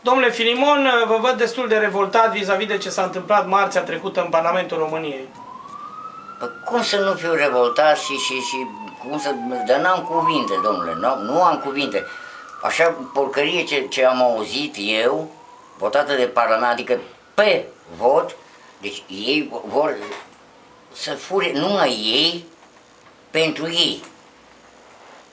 Domnule Filimon, vă văd destul de revoltat vis-a-vis de ce s-a întâmplat marțea trecută în Parlamentul României. Păi cum să nu fiu revoltat și cum să... Dar n-am cuvinte, domnule, nu am cuvinte. Așa porcărie ce am auzit eu, votată de Parlament, adică pe vot, deci ei vor să fure numai ei pentru ei.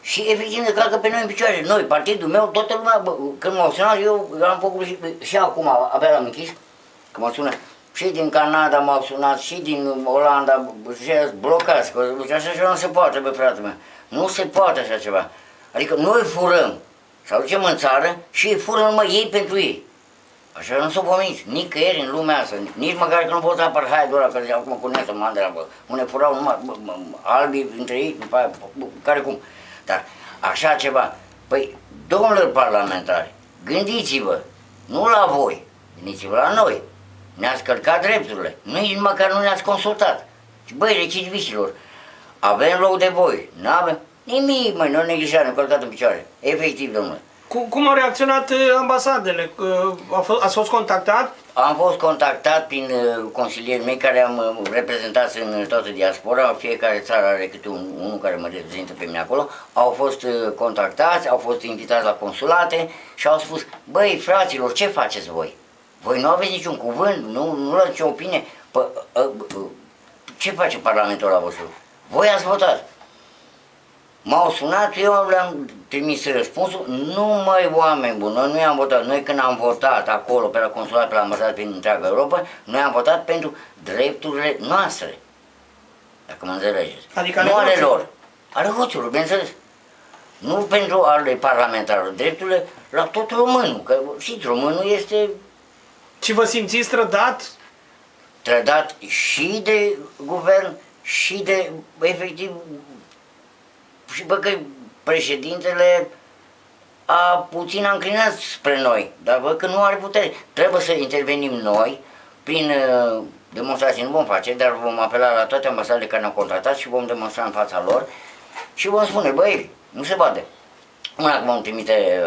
Și efectiv ne calcă pe noi în picioare. Noi, partidul meu, toată lumea, când m-au sunat, eu am făcut și acum, abia l-am închis, că mă sună și din Canada m-au sunat, și din Olanda, și blocați, că așa ceva nu se poate, bă, frate meu. Nu se poate așa ceva. Adică noi furăm, să ducem în țară și îi fură numai ei pentru ei. Așa nu s-o pomeniți, nicăieri în lumea asta, nici măcar că nu pot apartheidul ăla, că acum cu Nelson Mandela, bă, unde furau numai albii între ei, după aia, care cum. Dar așa ceva, păi, domnilor parlamentari, gândiți-vă, nu la voi, gândiți-vă la noi. Ne-ați călcat drepturile, nici măcar nu ne-ați consultat. Și băi, recidiviștilor, avem loc de voi, nu avem nimic, măi, nu neglijat, ne-am călcat în picioare. Efectiv, domnule. Cum au reacționat ambasadele? Ați fost contactat? Am fost contactat prin consilierii mei care am reprezentat în toată diaspora, fiecare țară are câte unul care mă reprezintă pe mine acolo, au fost contactați, au fost invitați la consulate și au spus, băi, fraților, ce faceți voi? Voi nu aveți niciun cuvânt, nu luați nicio opinie, ce face Parlamentul la vostru? Voi ați votat. M-au sunat, eu le-am trimis răspunsul, numai oameni buni, noi nu i-am votat, noi când am votat acolo, pe la consulat, pe la ambasadă, prin întreaga Europa, noi am votat pentru drepturile noastre, dacă mă înțelegeți. Adică nu ale lor, ale hoților, bineînțeles. Nu pentru ale parlamentarilor, drepturile la tot românul, că știți, românul este... Și vă simțiți trădat? Trădat și de guvern și de, efectiv, și bă că președintele a puțin înclinat spre noi, dar văd că nu are putere. Trebuie să intervenim noi prin demonstrații, nu vom face, dar vom apela la toate ambasadele care ne-au contractat și vom demonstra în fața lor și vom spune, băi, nu se poate. Una că vom trimite,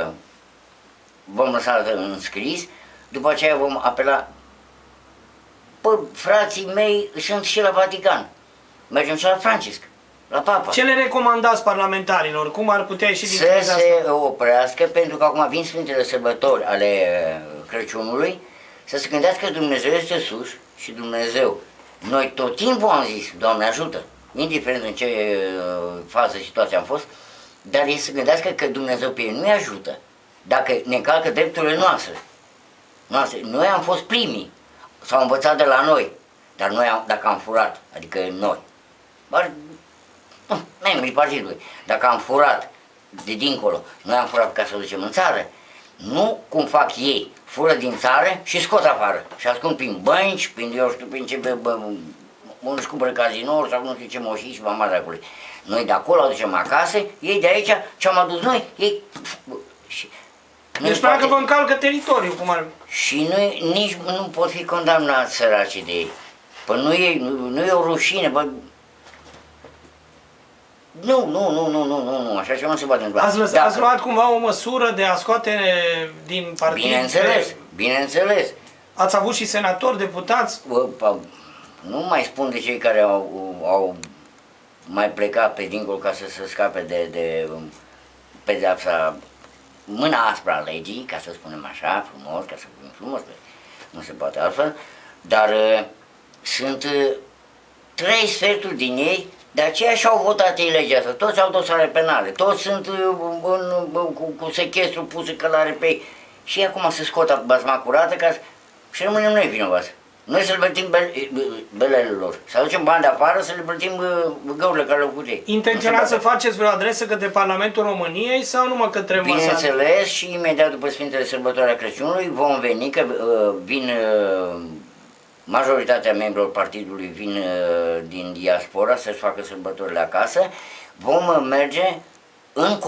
vom lăsa în scris, după aceea vom apela, bă, frații mei sunt și la Vatican, mergem și la Francisc. La Papa. Ce le recomandați parlamentarilor? Cum ar putea ieși din criza asta? Să se oprească, pentru că acum vin Sfintele Sărbători ale Crăciunului, să se gândească că Dumnezeu este sus și Dumnezeu. Noi tot timpul am zis, Doamne ajută, indiferent în ce fază situație am fost, dar ei să gândească că Dumnezeu pe ei nu-i ajută dacă ne încalcă drepturile noastre. Noi am fost primii, s-au învățat de la noi, dar noi dacă am furat, adică noi, membrii partidului, dacă am furat de dincolo, noi am furat ca să o ducem în țară, nu cum fac ei, fură din țară și scot afară și ascund prin bănci, prin eu știu, prin ce își cumpără cazinouri sau nu știu ce moșii și mama dracului. Noi de acolo aducem acasă, ei de aici ce am adus noi, ei... Deci că vă încalcă teritoriul, cum ar... Și nici nu pot fi condamnați săracii de ei. Păi nu e o rușine, bă... Nu, așa ceva nu se poate întâmpla. Ați luat cumva o măsură de a scoate din partid? Bineînțeles. Ați avut și senatori, deputați? Nu mai spun de cei care au mai plecat pe dincolo ca să se scape de pedeapsa, mâna aspră a legii, ca să spunem așa, frumos, ca să spunem frumos, nu se poate altfel, dar sunt 3 sferturi din ei. De aceea și-au votat ei legea asta, toți au dosare penale, toți sunt cu sechestru pus în călare pe ei. Și acum se scot basma curată și rămânem noi vinovați. Noi să le plătim belele lor, să aducem bani de afară, să le plătim găurile care le-au făcut ei. Intenționați să faceți vreo adresă către Parlamentul României sau numai către Masad? Bineînțeles, și imediat după Sfintele Sărbători a Crăciunului vom veni, că vin... Majoritatea membrilor partidului vin din diaspora să-și facă sărbătorile acasă. Vom merge în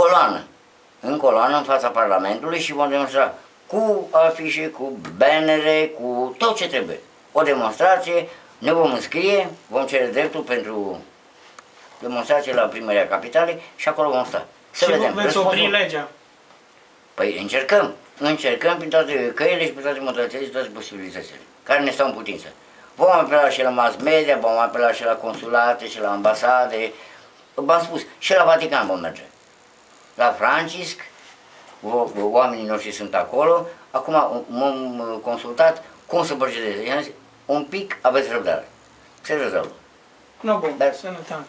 coloană în fața Parlamentului și vom demonstra cu afișe, cu bannere, cu tot ce trebuie. O demonstrație, ne vom înscrie, vom cere dreptul pentru demonstrație la Primăria Capitalei și acolo vom sta. Să vedem. Veți opri legea? Păi încercăm. încercăm prin toate căile și prin toate modalitățile și toate posibilitățile care ne stau în putință. Vom apela și la mass media, vom apela și la consulate și la ambasade, v-am spus, și la Vatican vom merge. La Francisc, oamenii noștri sunt acolo, acum m-am consultat cum să procedeze. I-am zis, un pic aveți răbdare, se rezolvă. No, bun, Dar- sănătate.